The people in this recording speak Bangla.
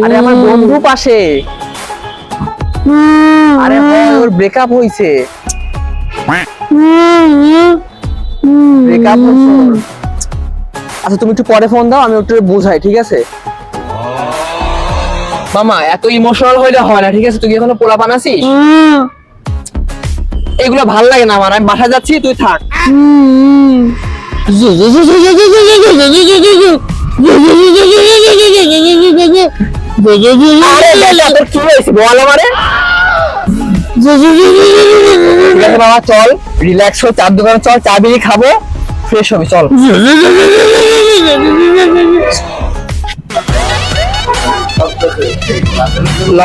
আরে আমার বন্ধু পাশে। আরে হ্যাঁ, ওর ব্রেকআপ হইছে। ব্রেকআপ হইছে ওর। আচ্ছা তুমি একটু পরে ফোন দাও, আমি একটু বুঝাই, ঠিক আছে? মামা এত ইমোশনাল হইলে হয় না, ঠিক আছে? তুই কি এখনো পোলা বানাছিস? এগুলো ভাল লাগে না আমার, আমি বাসায় যাচ্ছি, তুই থাক। আরে বেটা, তোর কি হয়েছে বল আমারে। ঠিক আছে মামা, চল রিল্যাক্স হয়ে চার দোকানে চল, চা বিড়ি খাবো, ফ্রেশ হবি, চল। ল